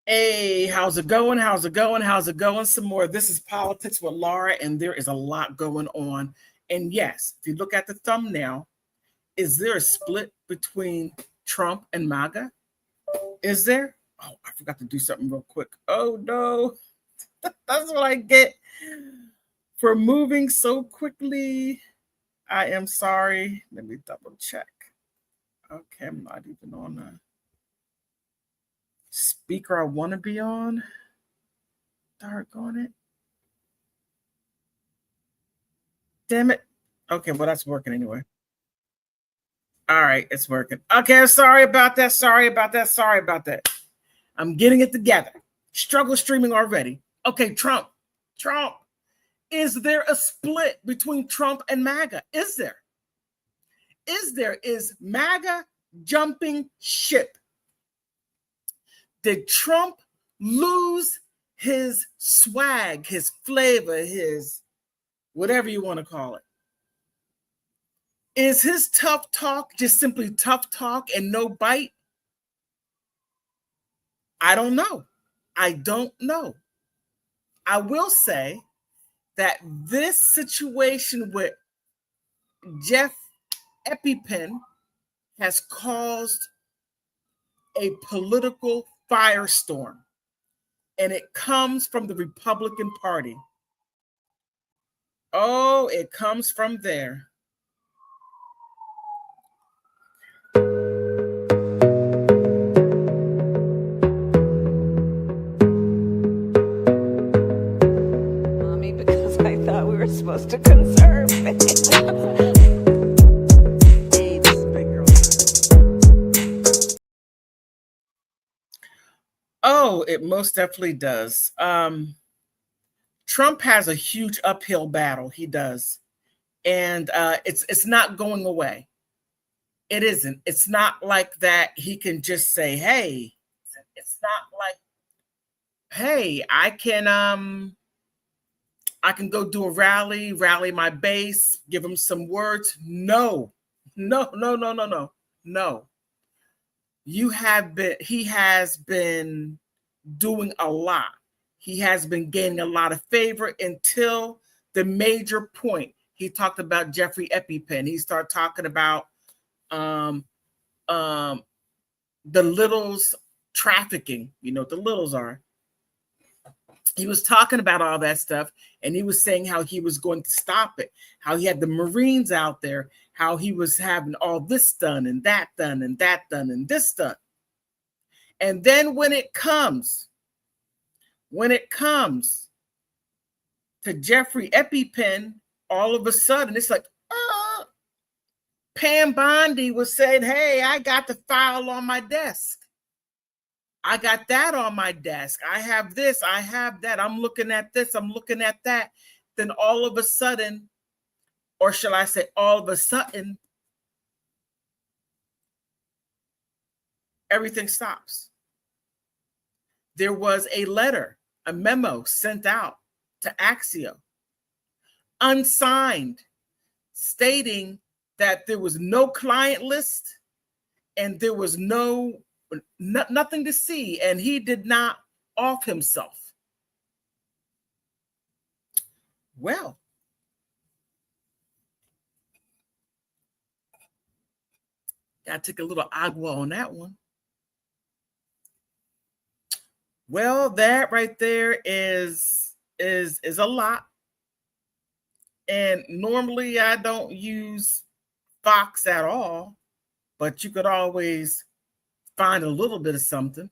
Hey, how's it going? How's it going? How's it going? Some more. This is Politics with Laura, and there is a lot going on. And yes, if you look at the thumbnail, is there a split between Trump and Maga? Is there? Oh, I forgot to do something real quick. Oh, no. That's what I get for moving so quickly. I am sorry. Let me double check. Okay, I'm not even on the speaker I want to be on. Doggone it. Damn it. Okay, well, that's working anyway. All right, it's working. Okay, sorry about that. Sorry about that. Sorry about that. I'm getting it together. Struggle streaming already. Okay, Trump. Trump. Is there a split between Trump and MAGA? Is there? Is MAGA jumping ship? Did Trump lose his swag, his flavor, his whatever you want to call it? Is his tough talk just simply tough talk and no bite? I don't know. I don't know. I will say that this situation with Jeff Epstein has caused a political firestorm, and it comes from the Republican Party. Oh, it comes from there. Mommy, because I thought we were supposed to conserve it. Oh, it most definitely does. Trump has a huge uphill battle. He does. And it's not going away. It isn't. It's not like that he can just say, hey, it's not like, hey, I can go do a rally my base, give him some words. No. He has been doing a lot. He has been gaining a lot of favor until the major point. He talked about Jeffery Epstein. He started talking about the Littles trafficking. You know what the Littles are. He was talking about all that stuff, and he was saying how he was going to stop it, how he had the Marines out there, how he was having all this done and that done and that done and this done. And then when it comes to Jeffery Epstein, all of a sudden it's like, Pam Bondi was saying, hey, I got the file on my desk. I got that on my desk. I have this, I have that. I'm looking at this, I'm looking at that. Then all of a sudden, or shall I say all of a sudden, everything stops. There was a letter, a memo sent out to Axio, unsigned, stating that there was no client list and there was nothing to see, and he did not off himself. Well, I took a little agua on that one. Well, that right there is a lot. And normally I don't use Fox at all, but you could always find a little bit of something.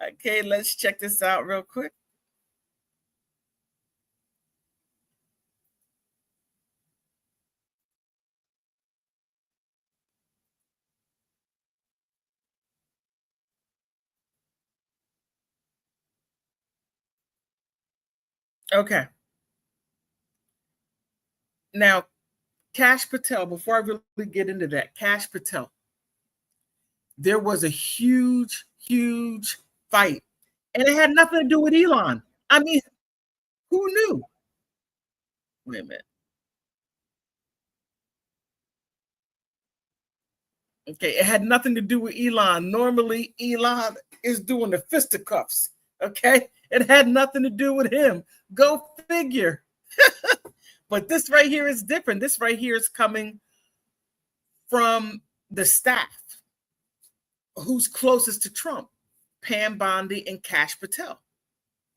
Okay, let's check this out real quick. Okay. Now, Kash Patel, before I really get into that, Kash Patel, there was a huge fight. And it had nothing to do with Elon. I mean, who knew? Wait a minute. Okay, it had nothing to do with Elon. Normally, Elon is doing the fisticuffs. Okay, it had nothing to do with him. Go figure. But this right here is different. This right here is coming from the staff who's closest to Trump, Pam Bondi and Kash Patel.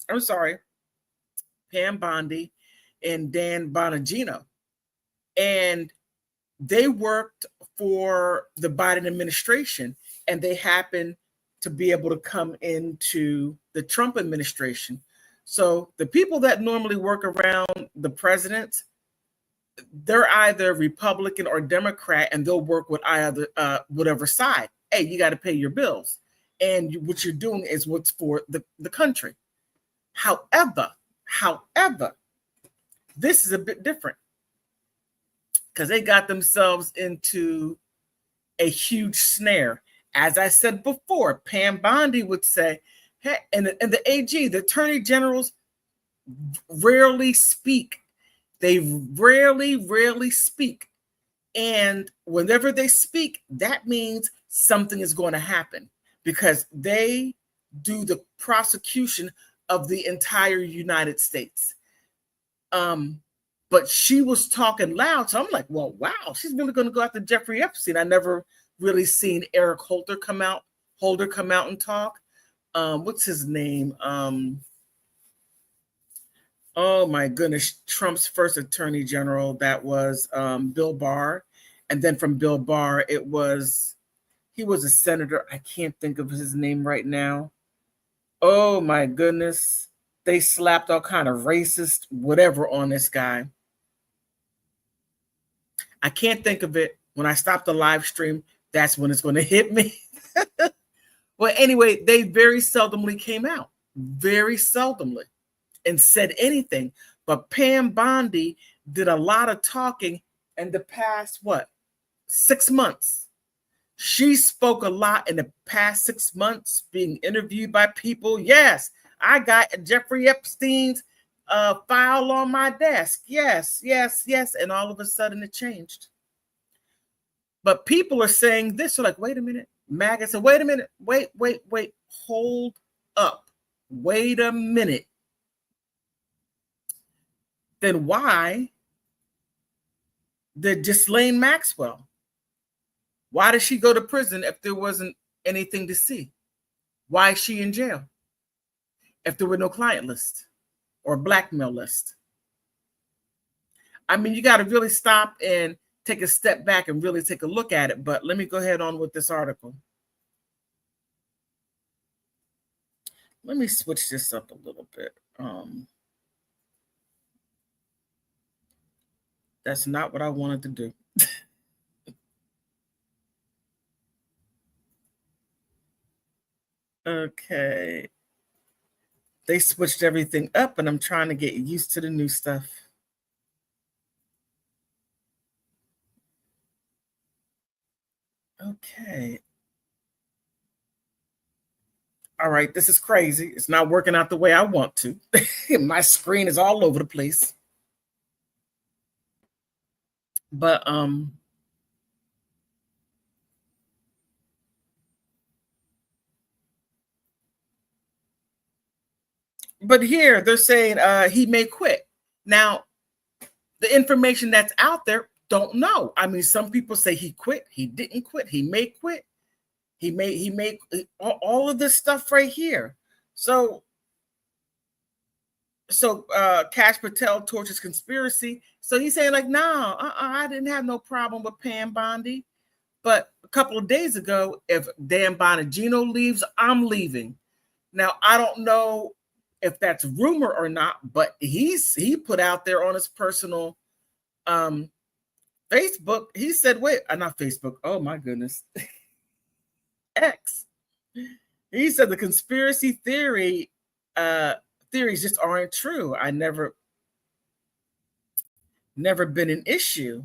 I'm sorry, Pam Bondi and Dan Bongino. And they worked for the Biden administration, and they happened to be able to come into the Trump administration. So the people that normally work around the president, they're either Republican or Democrat, and they'll work with either whatever side. Hey, you got to pay your bills, and what you're doing is what's for the country. However, this is a bit different because they got themselves into a huge snare. As I said before, Pam Bondi would say, hey, and the AG, the attorney generals rarely speak. They rarely speak. And whenever they speak, that means something is going to happen because they do the prosecution of the entire United States. But she was talking loud. So I'm like, well, wow, she's really going to go after Jeffrey Epstein. I never really seen Eric Holder come out and talk. What's his name? Oh my goodness, Trump's first attorney general, that was Bill Barr. And then from Bill Barr, he was a senator. I can't think of his name right now. Oh my goodness. They slapped all kind of racist whatever on this guy. I can't think of it. When I stop the live stream, that's when it's going to hit me. Well, anyway, they very seldomly came out. Very seldomly. And said anything. But Pam Bondi did a lot of talking in the past, 6 months. She spoke a lot in the past 6 months, being interviewed by people. Yes, I got Jeffrey Epstein's file on my desk. Yes. And all of a sudden it changed. But people are saying this. They're like, wait a minute. Maga said, wait a minute. Wait. Hold up. Wait a minute. Then why did Ghislaine Maxwell? Why did she go to prison if there wasn't anything to see? Why is she in jail if there were no client list or blackmail list? I mean, you got to really stop and take a step back and really take a look at it. But let me go ahead on with this article. Let me switch this up a little bit. That's not what I wanted to do. Okay. They switched everything up and I'm trying to get used to the new stuff. Okay. All right, this is crazy. It's not working out the way I want to. My screen is all over the place. But here they're saying he may quit. Now, the information that's out there, don't know. I mean, some people say he quit, he didn't quit, he may quit, he may all of this stuff right here. So Kash Patel torches conspiracy. So he's saying like, no, I didn't have no problem with Pam Bondi. But a couple of days ago, if Dan Bongino leaves, I'm leaving. Now, I don't know if that's rumor or not, but he put out there on his personal Facebook, he said, wait, not Facebook. Oh my goodness. X. He said the conspiracy theories just aren't true. I never been an issue.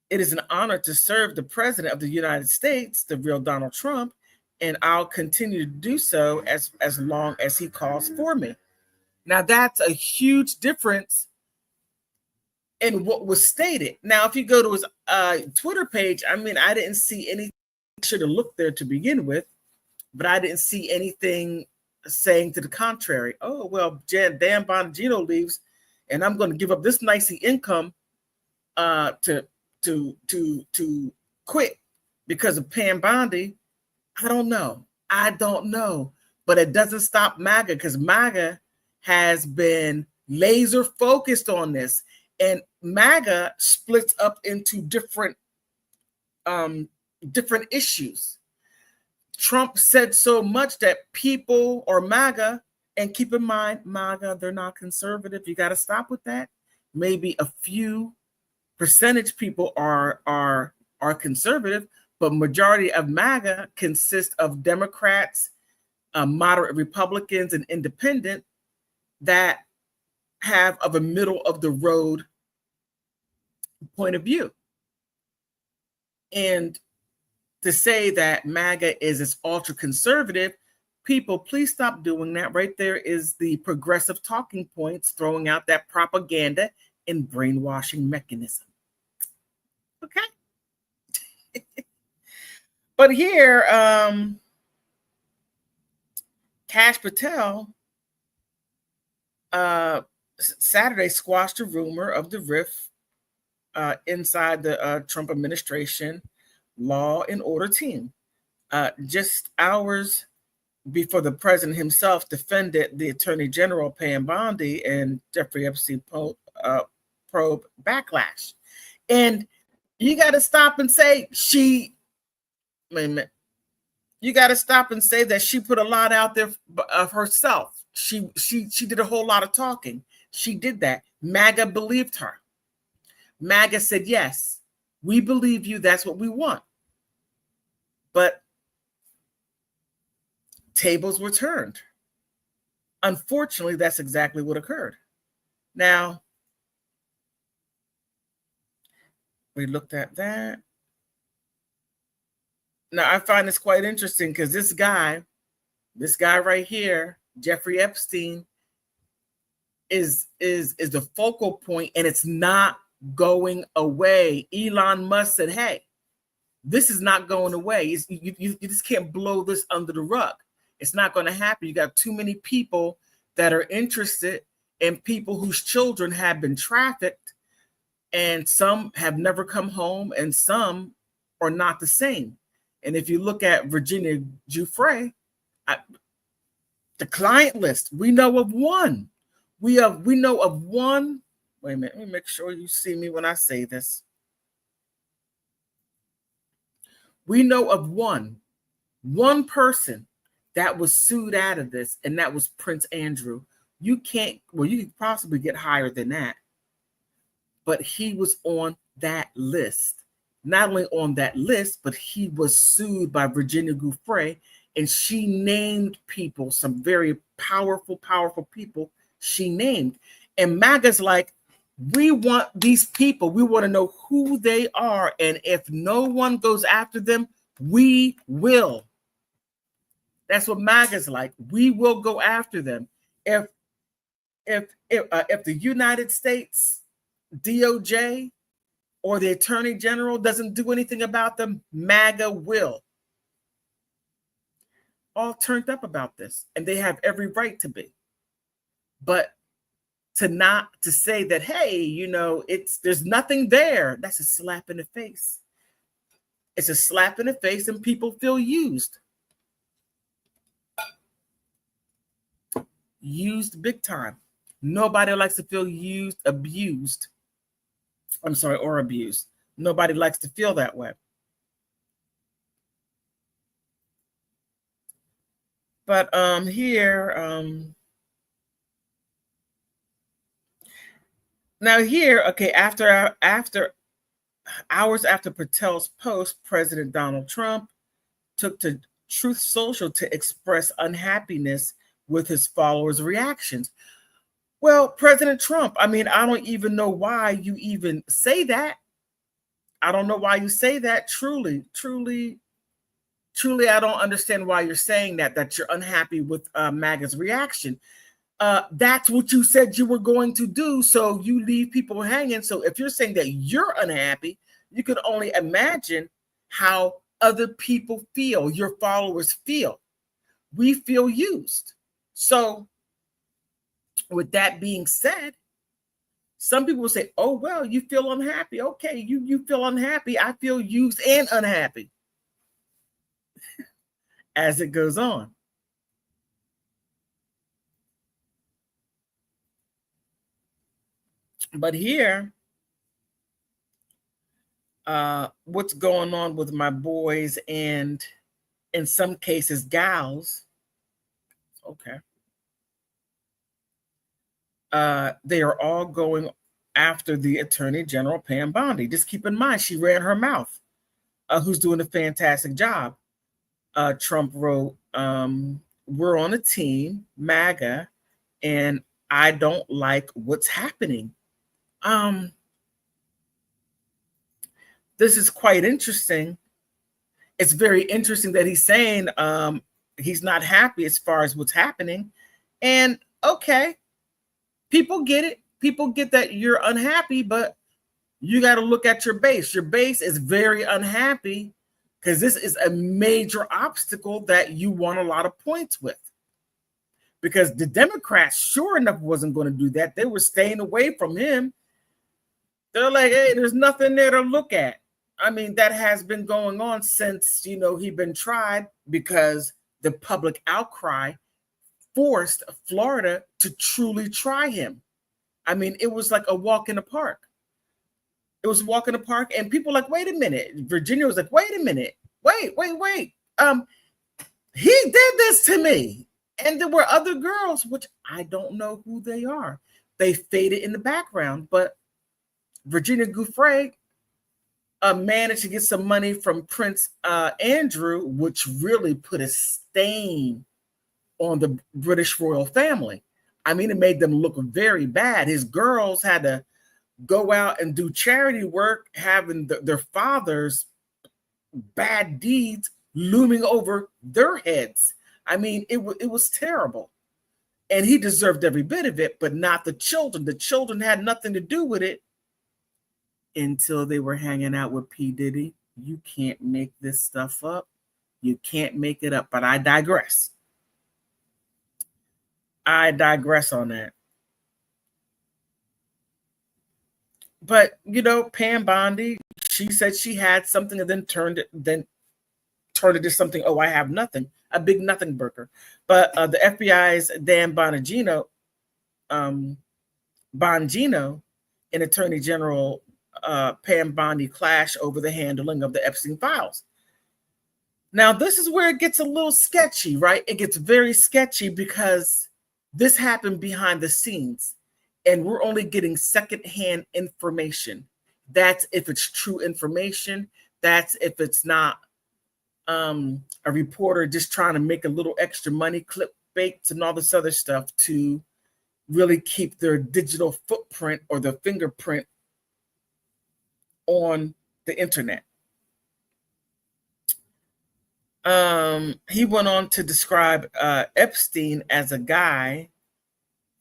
It is an honor to serve the president of the United States, the real Donald Trump, and I'll continue to do so as long as he calls for me. Now, that's a huge difference in what was stated. Now, if you go to his Twitter page, I mean, I didn't see anything should have looked there to begin with, but I didn't see anything saying to the contrary. Oh, well, Dan Bongino leaves, and I'm going to give up this nicey income to quit because of Pam Bondi. I don't know. But it doesn't stop MAGA, because MAGA has been laser focused on this, and MAGA splits up into different issues. Trump said so much that people, or MAGA, and keep in mind, MAGA, they're not conservative. You got to stop with that. Maybe a few percentage people are conservative, but majority of MAGA consist of Democrats, moderate Republicans, and independent that have of a middle of the road point of view. And to say that MAGA is this ultra conservative, people, please stop doing that. Right there is the progressive talking points throwing out that propaganda and brainwashing mechanism. Okay. But here, Kash Patel Saturday squashed a rumor of the rift inside the Trump administration law and order team. Just hours before the president himself defended the Attorney General Pam Bondi and Jeffery Epstein probe backlash. And you got to stop and say you got to stop and say that she put a lot out there of herself. She did a whole lot of talking. She did that. MAGA believed her. MAGA said, yes, we believe you. That's what we want. But tables were turned. Unfortunately, that's exactly what occurred. Now, we looked at that. Now, I find this quite interesting because this guy right here, Jeffrey Epstein, is the focal point, and it's not going away. Elon Musk said, hey, this is not going away. You just can't blow this under the rug. It's not going to happen. You got too many people that are interested, and people whose children have been trafficked, and some have never come home, and some are not the same. And if you look at Virginia Giuffre, the client list, we know of one. We know of one. Wait a minute. Let me make sure you see me when I say this. We know of one person that was sued out of this, and that was Prince Andrew. You could possibly get higher than that. But he was on that list. Not only on that list, but he was sued by Virginia Giuffre, and she named people, some very powerful people she named. And MAGA's like, we want these people. We want to know who they are. And if no one goes after them, we will. That's what MAGA's like. We will go after them. If the United States DOJ or the Attorney General doesn't do anything about them, MAGA will. All turned up about this, and they have every right to be. But to say that, hey, there's nothing there, that's a slap in the face. It's a slap in the face, and people feel used. Used big time. Nobody likes to feel used, abused. Or abused. Nobody likes to feel that way. But now here, okay, after hours after Patel's post, President Donald Trump took to Truth Social to express unhappiness with his followers' reactions. Well, President Trump, I don't even know why you even say that. I don't know why you say that. Truly, I don't understand why you're saying that you're unhappy with MAGA's reaction. That's what you said you were going to do, so you leave people hanging. So if you're saying that you're unhappy, you could only imagine how other people feel, your followers feel. We feel used. So with that being said, some people will say, oh, well, you feel unhappy. Okay, you feel unhappy. I feel used and unhappy as it goes on. But here, what's going on with my boys and in some cases gals, okay, they are all going after the Attorney General, Pam Bondi. Just keep in mind, she ran her mouth, who's doing a fantastic job. Trump wrote, we're on a team, Maga, and I don't like what's happening. This is quite interesting. It's very interesting that he's saying he's not happy as far as what's happening. And okay, people get it. People get that you're unhappy, but you got to look at your base. Your base is very unhappy because this is a major obstacle that you won a lot of points with. Because the Democrats, sure enough, wasn't going to do that. They were staying away from him. They're like, hey, there's nothing there to look at. I mean, that has been going on since, he'd been tried, because the public outcry forced Florida to truly try him. I mean, it was like a walk in the park. It was a walk in the park, and people were like, wait a minute. Virginia was like, wait a minute. Wait. He did this to me. And there were other girls, which I don't know who they are. They faded in the background, but Virginia Giuffre managed to get some money from Prince Andrew, which really put a stain on the British royal family. I mean, it made them look very bad. His girls had to go out and do charity work, having their father's bad deeds looming over their heads. I mean, it was terrible. And he deserved every bit of it, but not the children. The children had nothing to do with it until they were hanging out with P. Diddy. You can't make this stuff up. You can't make it up. But I digress. I digress on that. But, Pam Bondi, she said she had something and then turned it to something. Oh, I have nothing. A big nothing burger. But the FBI's Dan Bongino and Attorney General Pam Bondi clash over the handling of the Epstein files. Now, this is where it gets a little sketchy, right? It gets very sketchy because this happened behind the scenes, and we're only getting secondhand information. That's if it's true information. That's if it's not a reporter just trying to make a little extra money, clickbaits and all this other stuff to really keep their digital footprint or their fingerprint on the internet. He went on to describe Epstein as a guy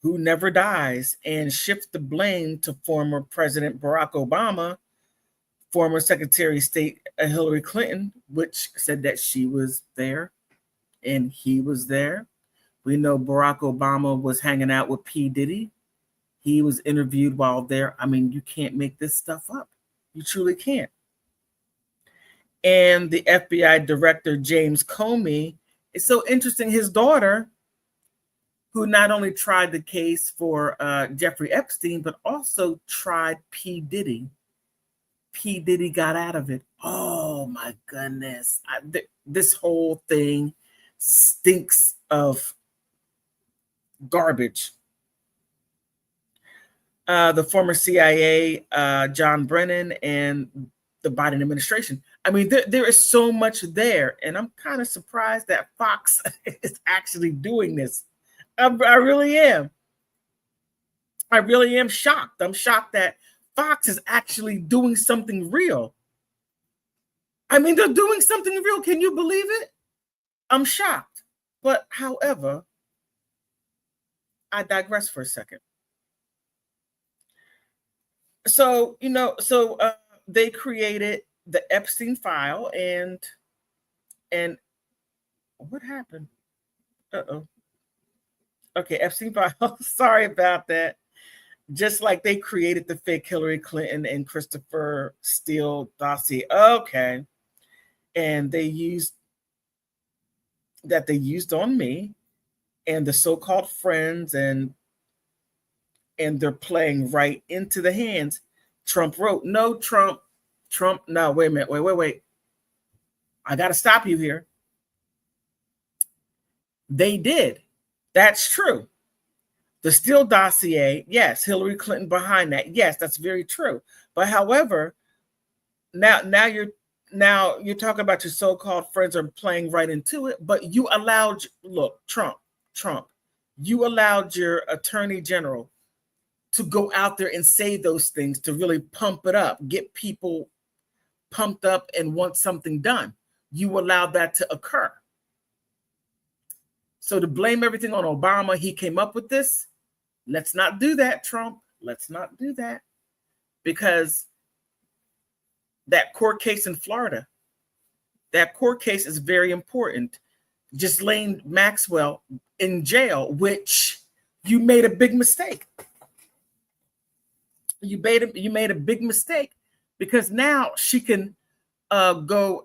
who never dies and shift the blame to former President Barack Obama, former Secretary of State Hillary Clinton, which said that she was there and he was there. We know Barack Obama was hanging out with P. Diddy. He was interviewed while there. I mean, you can't make this stuff up. You truly can't. And the FBI director, James Comey, it's so interesting. His daughter, who not only tried the case for Jeffrey Epstein, but also tried P. Diddy. P. Diddy got out of it. Oh, my goodness. This whole thing stinks of garbage. The former CIA, John Brennan, and the Biden administration. I mean, there is so much there, and I'm kind of surprised that Fox is actually doing this. I really am. I really am shocked. I'm shocked that Fox is actually doing something real. I mean, they're doing something real. Can you believe it? I'm shocked. But however, I digress for a second. So, they created the Epstein file, and And what happened? Uh-oh. Okay, Epstein files. Sorry about that. Just like they created the fake Hillary Clinton and Christopher Steele dossier. Okay. And they used on me and the so-called friends, and they're playing right into the hands. Trump wrote, no, Trump, no, wait a minute, wait. I got to stop you here. They did. That's true. The Steele dossier, yes, Hillary Clinton behind that. Yes, that's very true. But however, now you're talking about your so-called friends are playing right into it, but you allowed, look, Trump, you allowed your attorney general to go out there and say those things to really pump it up, get people pumped up and want something done. You allowed that to occur. So to blame everything on Obama, he came up with this. Let's not do that, Trump. Let's not do that. Because that court case in Florida, that court case is very important. Ghislaine Maxwell in jail, which you made a big mistake. You made a big mistake, because now she can go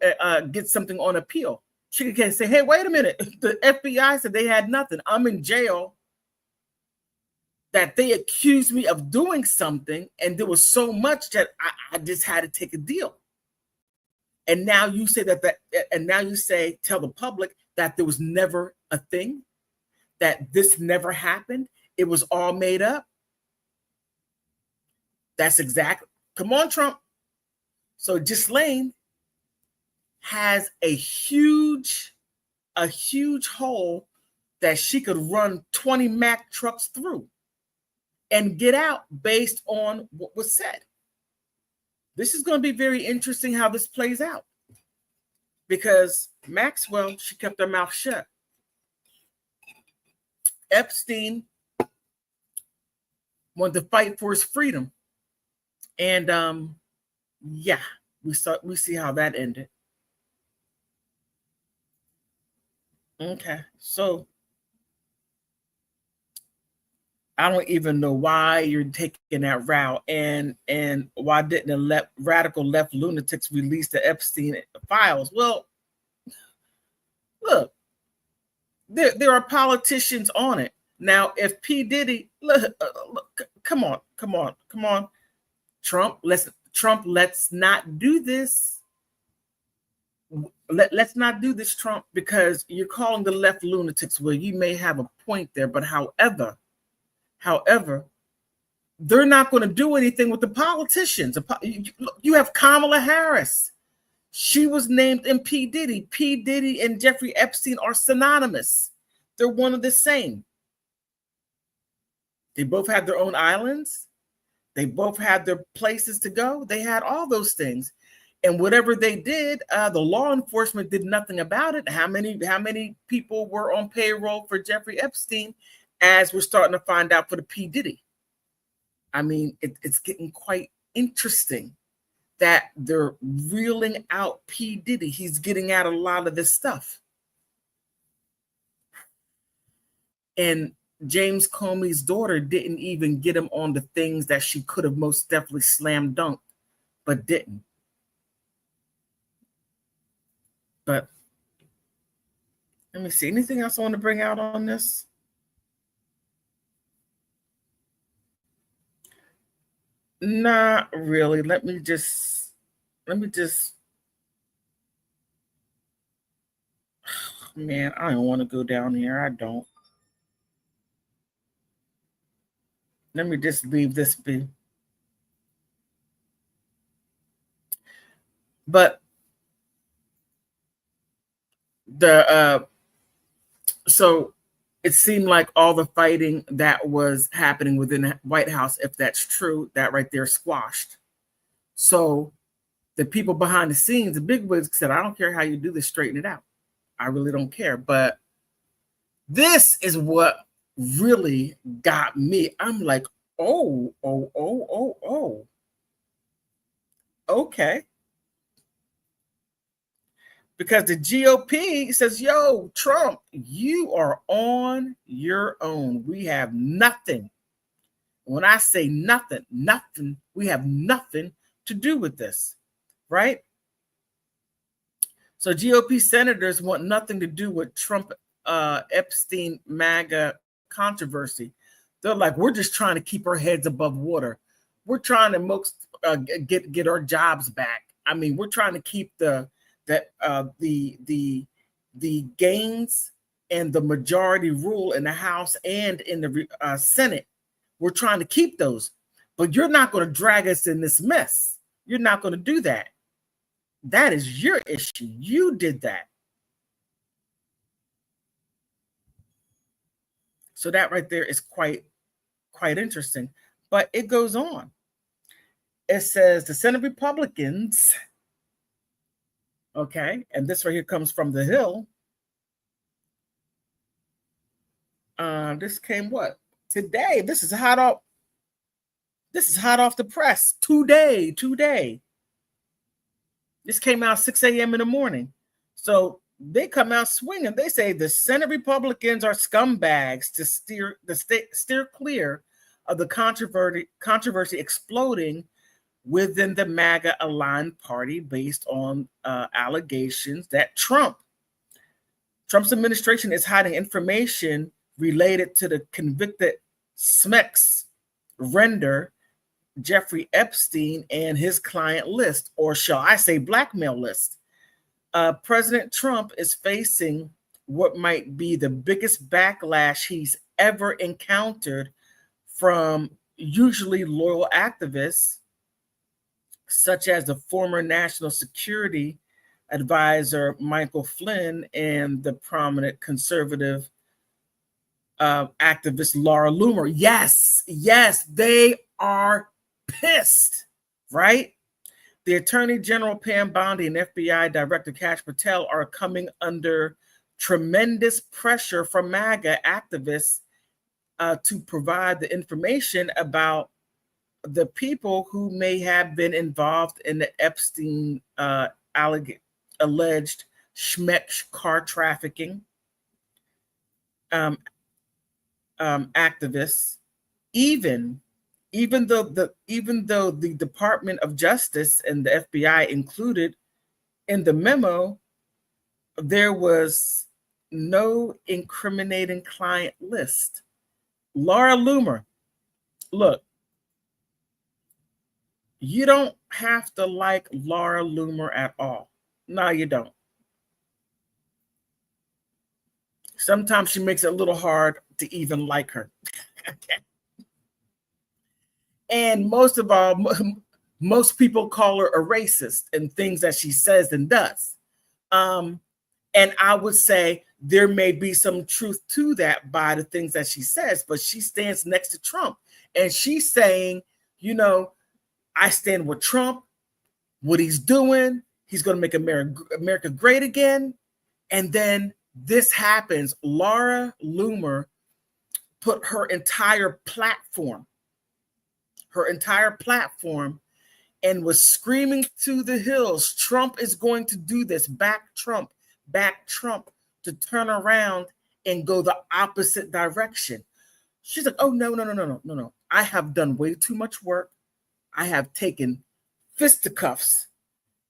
get something on appeal. She can say, hey, wait a minute. The FBI said they had nothing. I'm in jail. That they accused me of doing something, and there was so much that I just had to take a deal. And now you say tell the public that there was never a thing, that this never happened. It was all made up. That's exactly. Come on, Trump. So Ghislaine has a huge hole that she could run 20 Mack trucks through and get out based on what was said. This is going to be very interesting how this plays out, because Maxwell, she kept her mouth shut. Epstein wanted to fight for his freedom. And yeah, we see how that ended. Okay, so I don't even know why you're taking that route, and why didn't the radical left lunatics release the Epstein files? Well, look, there are politicians on it now. If P. Diddy, look, come on, Trump, let's not do this. Let's not do this, Trump, because you're calling the left lunatics. Well, you may have a point there, but however, they're not going to do anything with the politicians. You have Kamala Harris. She was named in P. Diddy. P. Diddy and Jeffrey Epstein are synonymous. They're one of the same. They both had their own islands. They both had their places to go. They had all those things. And whatever they did, the law enforcement did nothing about it. How many people were on payroll for Jeffrey Epstein, as we're starting to find out for the P. Diddy? I mean, it's getting quite interesting that they're reeling out P. Diddy. He's getting out a lot of this stuff. And James Comey's daughter didn't even get him on the things that she could have most definitely slam dunked, but didn't. But let me see. Anything else I want to bring out on this? Not really. Let me just man, I don't want to go down here. I don't. Let me just leave this be. But so it seemed like all the fighting that was happening within the White House, if that's true, that right there squashed. So the people behind the scenes, the bigwigs, said, I don't care how you do this, straighten it out. I really don't care. But this is what really got me. I'm like, oh. Okay. because the GOP says, yo, Trump, you are on your own. We have nothing. When I say nothing, we have nothing to do with this, right? So GOP senators want nothing to do with Trump, Epstein, Maga controversy. They're like, we're just trying to keep our heads above water. We're trying to get our jobs back. I mean, we're trying to keep the gains and the majority rule in the House and in the Senate. We're trying to keep those, but you're not going to drag us in this mess. You're not going to do that. That is your issue. You did that. So that right there is quite interesting. But it goes on. It says the Senate Republicans, okay, and this right here comes from the Hill. This came what? Today. This is hot off the press. Today. This came out 6 a.m. in the morning. So they come out swinging. They say the Senate Republicans are scumbags to steer clear of the controversy exploding within the MAGA aligned party based on allegations that Trump's administration is hiding information related to the convicted SMEX render Jeffery Epstein and his client list, or shall I say blackmail list. President Trump is facing what might be the biggest backlash he's ever encountered from usually loyal activists, such as the former National Security Advisor Michael Flynn and the prominent conservative activist Laura Loomer. Yes, they are pissed, right? The Attorney General Pam Bondi and FBI Director Kash Patel are coming under tremendous pressure from MAGA activists to provide the information about the people who may have been involved in the Epstein alleged schmeck car trafficking activists, even though the Department of Justice and the FBI included in the memo, there was no incriminating client list. Laura Loomer, look, you don't have to like Laura Loomer at all. No, you don't. Sometimes she makes it a little hard to even like her. And most of all, most people call her a racist and things that she says and does. And I would say there may be some truth to that by the things that she says, but she stands next to Trump and she's saying, you know, I stand with Trump, what he's doing, he's going to make America great again. And then this happens. Laura Loomer put her entire platform and was screaming to the hills, Trump is going to do this, back Trump, to turn around and go the opposite direction. She's like, oh, no. I have done way too much work. I have taken fisticuffs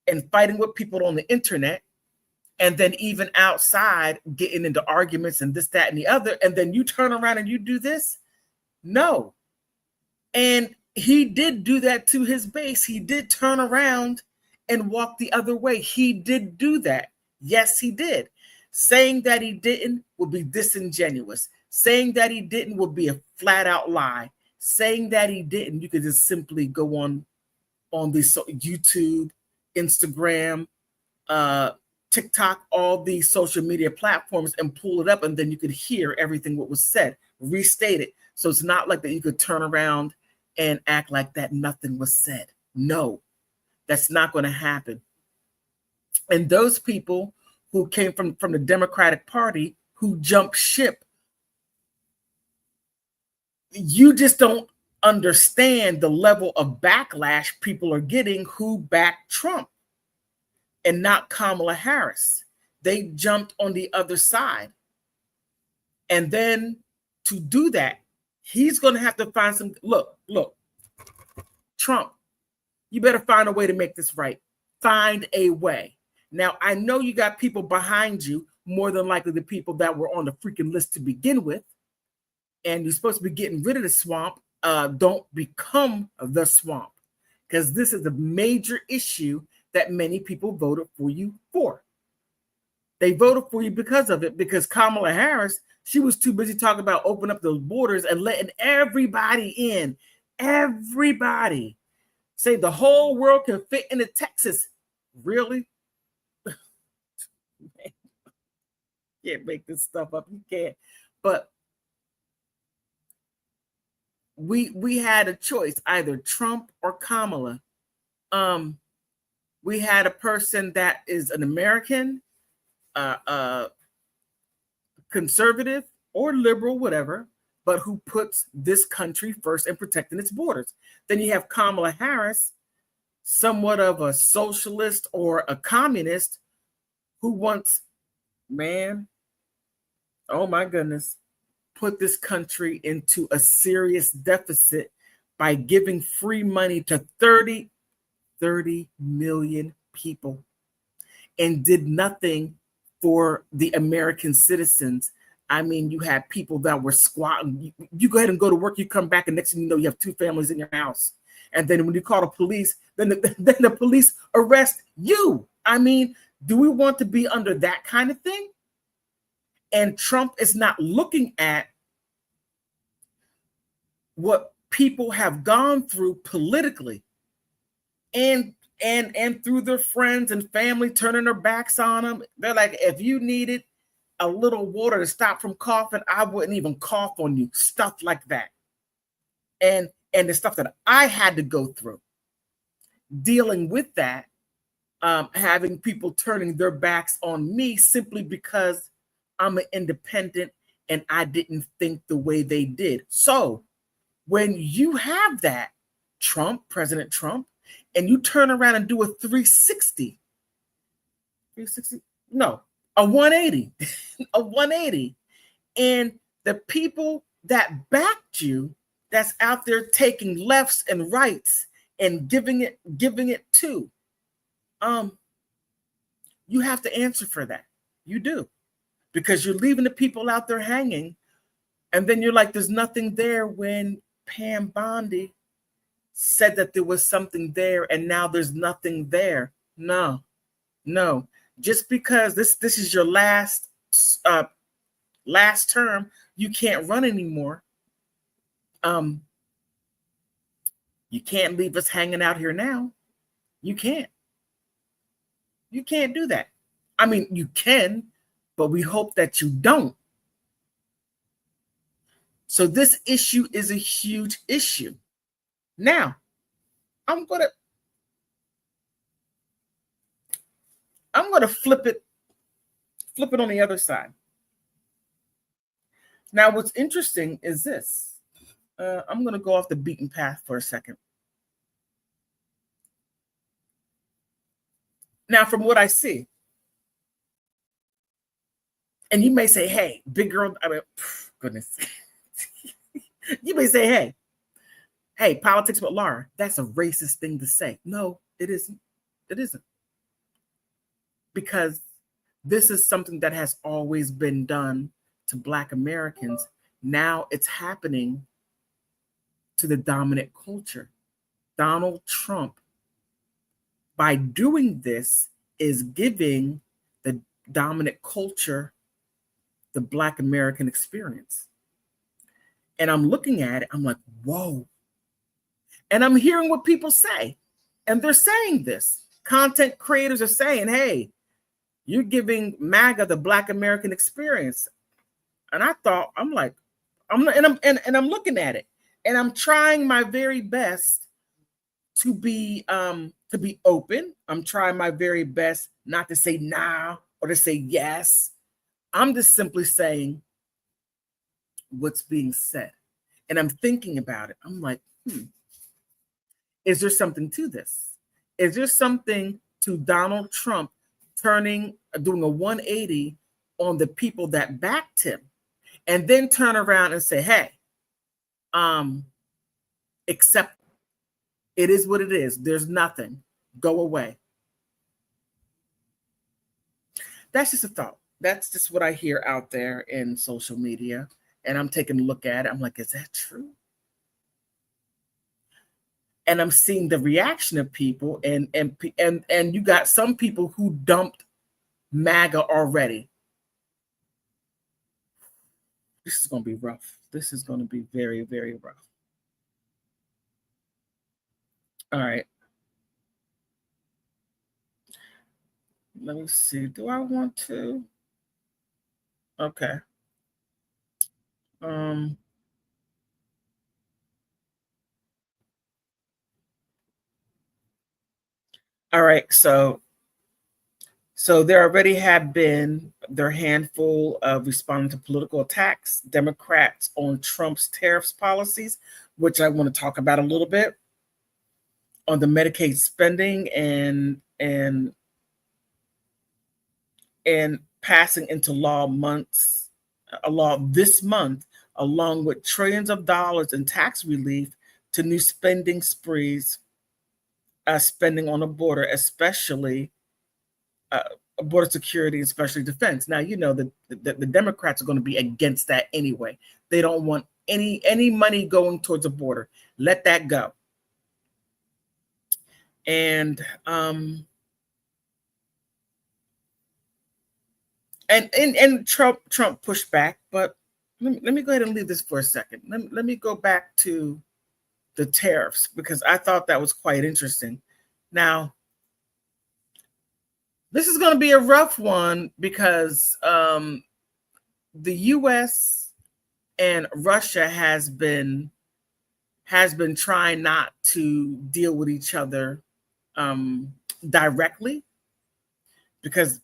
and fighting with people on the internet, and then even outside getting into arguments and this, that, and the other, and then you turn around and you do this? No. And he did do that to his base. He did turn around and walk the other way. He did do that. Yes, he did. Saying that he didn't would be disingenuous. Saying that he didn't would be a flat out lie. Saying that he didn't, you could just simply go on these YouTube, Instagram, TikTok, all these social media platforms and pull it up, and then you could hear everything what was said, restate it. So it's not like that you could turn around and act like that nothing was said. No, that's not going to happen. And those people who came from the Democratic Party who jumped ship, you just don't understand the level of backlash people are getting who back Trump. and not Kamala Harris. They jumped on the other side. And then to do that, he's going to have to find some, look, Trump, you better find a way to make this right. Find a way. Now, I know you got people behind you, more than likely the people that were on the freaking list to begin with, and you're supposed to be getting rid of the swamp. Don't become the swamp, because this is a major issue that many people voted for you for. They voted for you because of it, because Kamala Harris, she was too busy talking about opening up those borders and letting everybody in. Everybody. Say the whole world can fit into Texas. Really? Can't make this stuff up. You can't. But we had a choice, either Trump or Kamala. We had a person that is an American, conservative or liberal, whatever, but who puts this country first in protecting its borders. Then you have Kamala Harris, somewhat of a socialist or a communist, who wants, man, oh my goodness, put this country into a serious deficit by giving free money to 30 million people, and did nothing for the American citizens. I mean, you had people that were squatting. You go ahead and go to work, you come back, and next thing you know, you have 2 families in your house. And then when you call the police, then the police arrest you. I mean, do we want to be under that kind of thing? And Trump is not looking at what people have gone through politically, and through their friends and family turning their backs on them. They're like, if you needed a little water to stop from coughing, I wouldn't even cough on you. Stuff like that. And the stuff that I had to go through, dealing with that, having people turning their backs on me simply because I'm an independent and I didn't think the way they did. So when you have that, President Trump, and you turn around and do a 360, no, a 180, a 180. And the people that backed you, that's out there taking lefts and rights and giving it to, you have to answer for that. You do, because you're leaving the people out there hanging. And then you're like, there's nothing there, when Pam Bondi said that there was something there, and now there's nothing there. No. Just because this is your last term, you can't run anymore. You can't leave us hanging out here now. You can't do that. I mean, you can, but we hope that you don't. So this issue is a huge issue. Now, I'm gonna flip it on the other side. Now, what's interesting is this. I'm gonna go off the beaten path for a second. Now, from what I see, and you may say, hey, big girl, I mean, goodness. You may say, hey, politics with Laura, that's a racist thing to say. No, it isn't. It isn't. Because this is something that has always been done to Black Americans. Now it's happening to the dominant culture. Donald Trump, by doing this, is giving the dominant culture the Black American experience. And I'm looking at it, I'm like, whoa. And I'm hearing what people say. And they're saying this. Content creators are saying, hey, you're giving MAGA the Black American experience. And I thought, I'm like, I'm looking at it, and I'm trying my very best to be open. I'm trying my very best not to say nah or to say yes. I'm just simply saying what's being said. And I'm thinking about it. I'm like, is there something to this? Is there something to Donald Trump doing a 180 on the people that backed him, and then turn around and say, hey, accept it is what it is. There's nothing. Go away. That's just a thought. That's just what I hear out there in social media. And I'm taking a look at it. I'm like, is that true? And I'm seeing the reaction of people, and you got some people who dumped MAGA already. This is going to be rough. This is going to be very, very rough. All right. Let me see. Do I want to? Okay. All right. So there already have been their handful of responding to political attacks, Democrats on Trump's tariffs policies, which I want to talk about a little bit, on the Medicaid spending and passing into law this month, along with trillions of dollars in tax relief to new spending sprees, spending on the border, especially border security, especially defense. Now, you know, the Democrats are going to be against that anyway. They don't want any money going towards the border. Let that go. And Trump pushed back, but let me go ahead and leave this for a second. Let me go back to the tariffs, because I thought that was quite interesting. Now, this is going to be a rough one, because the U.S. and Russia has been trying not to deal with each other directly, because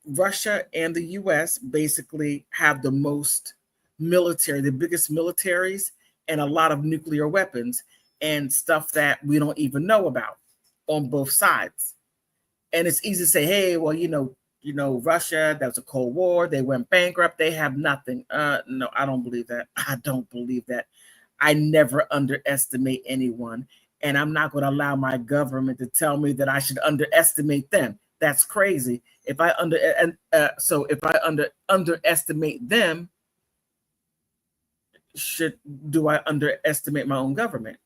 Russia and the U.S. basically have the most military, the biggest militaries, and a lot of nuclear weapons and stuff that we don't even know about on both sides. And it's easy to say, hey, well, you know, Russia, that was a Cold War. They went bankrupt. They have nothing. No, I don't believe that. I don't believe that. I never underestimate anyone. And I'm not going to allow my government to tell me that I should underestimate them. That's crazy. If I underestimate them, do I underestimate my own government?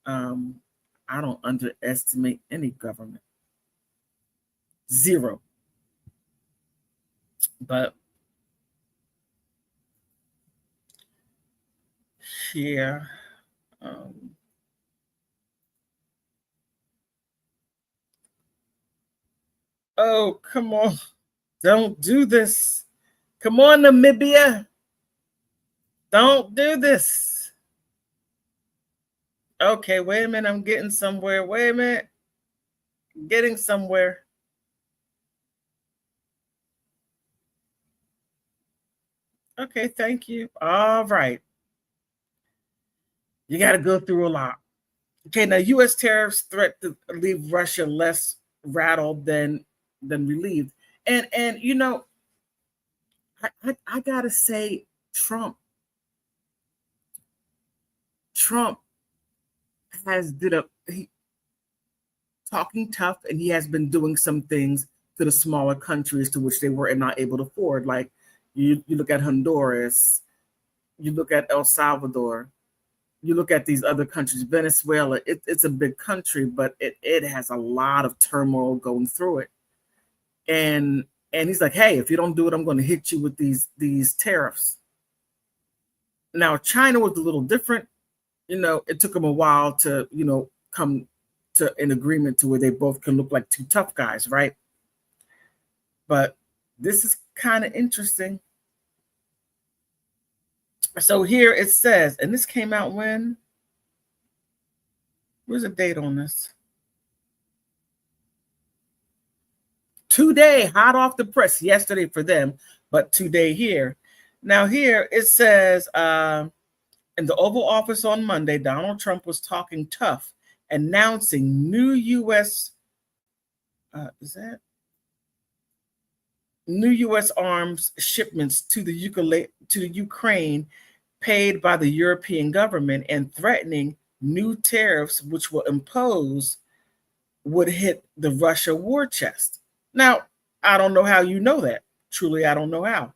I don't underestimate any government. Zero. But yeah. Oh, come on. Don't do this. Come on, Namibia. Don't do this. Okay, wait a minute. I'm getting somewhere. Wait a minute. Getting somewhere. Okay, thank you. All right. You got to go through a lot. Okay, now U.S. tariffs threat to leave Russia less rattled than relieved. And you know, I gotta say, Trump has talking tough, and he has been doing some things to the smaller countries to which they were not able to afford. Like you look at Honduras, you look at El Salvador, you look at these other countries, Venezuela. It's a big country, but it has a lot of turmoil going through it. And he's like, hey, if you don't do it, I'm going to hit you with these tariffs. Now, China was a little different. You know, it took them a while to, you know, come to an agreement to where they both can look like two tough guys, right? But this is kind of interesting. So here it says, and this came out when? Where's the date on this? Today, hot off the press, yesterday for them, but today here. Now here it says, in the Oval Office on Monday, Donald Trump was talking tough, announcing new U.S. is that new U.S. arms shipments to the Ukraine paid by the European government and threatening new tariffs which will impose would hit the Russia war chest. Now, I don't know how you know that. Truly, I don't know how.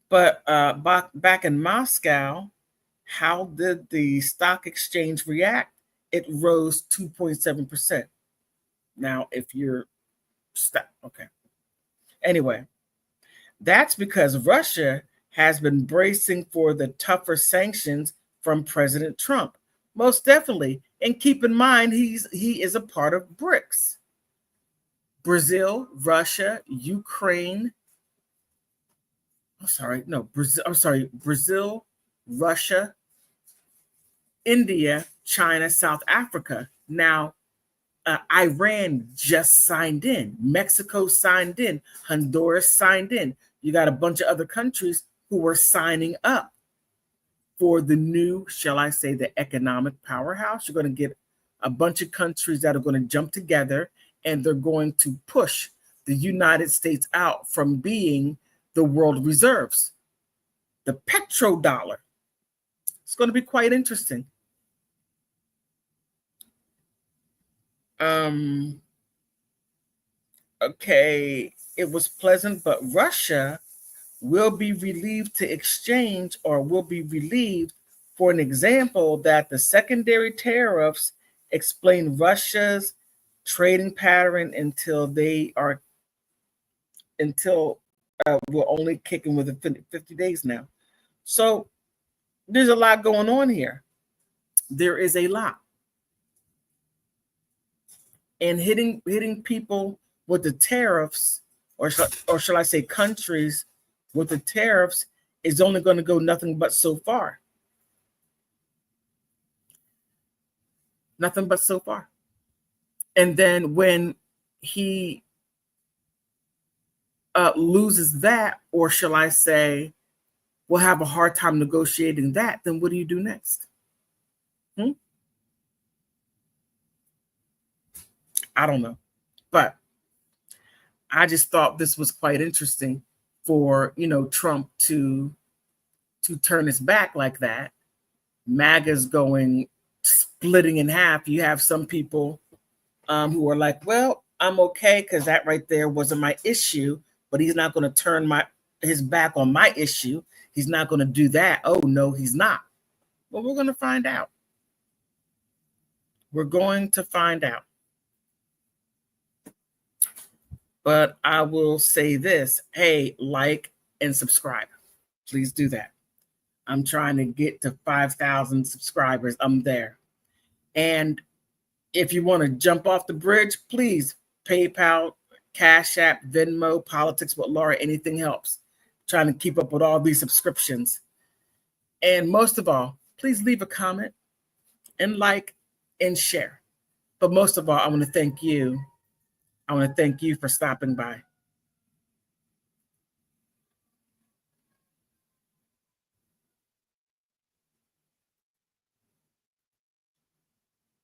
But back in Moscow, how did the stock exchange react? It rose 2.7%. Now, if you're stuck, okay. Anyway, that's because Russia has been bracing for the tougher sanctions from President Trump. Most definitely. And keep in mind, he is a part of BRICS. Brazil, Russia, Ukraine. Brazil, Russia, India, China, South Africa. Now, Iran just signed in. Mexico signed in. Honduras signed in. You got a bunch of other countries who are signing up for the new, shall I say, the economic powerhouse. You're going to get a bunch of countries that are going to jump together, and they're going to push the United States out from being the world reserves. The petrodollar. It's going to be quite interesting. Okay, it was pleasant, but Russia will be relieved to exchange, or will be relieved for an example that the secondary tariffs explain Russia's trading pattern until we're only kicking within 50 days now. So there's a lot going on here. There is a lot. And hitting people with the tariffs, or shall I say countries with the tariffs, is only going to go nothing but so far. Nothing but so far. And then when he loses that, or shall I say, will have a hard time negotiating that, then what do you do next? I don't know. But I just thought this was quite interesting for, Trump to turn his back like that. Maga's going splitting in half. You have some people who are like, well, I'm okay because that right there wasn't my issue, but he's not going to turn his back on my issue. He's not going to do that. Oh, no, he's not. Well, we're going to find out. We're going to find out. But I will say this. Hey, like and subscribe. Please do that. I'm trying to get to 5,000 subscribers. I'm there. And if you want to jump off the bridge, please, PayPal, Cash App, Venmo, Politics with Laura, anything helps. Trying to keep up with all these subscriptions. And most of all, please leave a comment and like and share. But most of all, I want to thank you. I want to thank you for stopping by.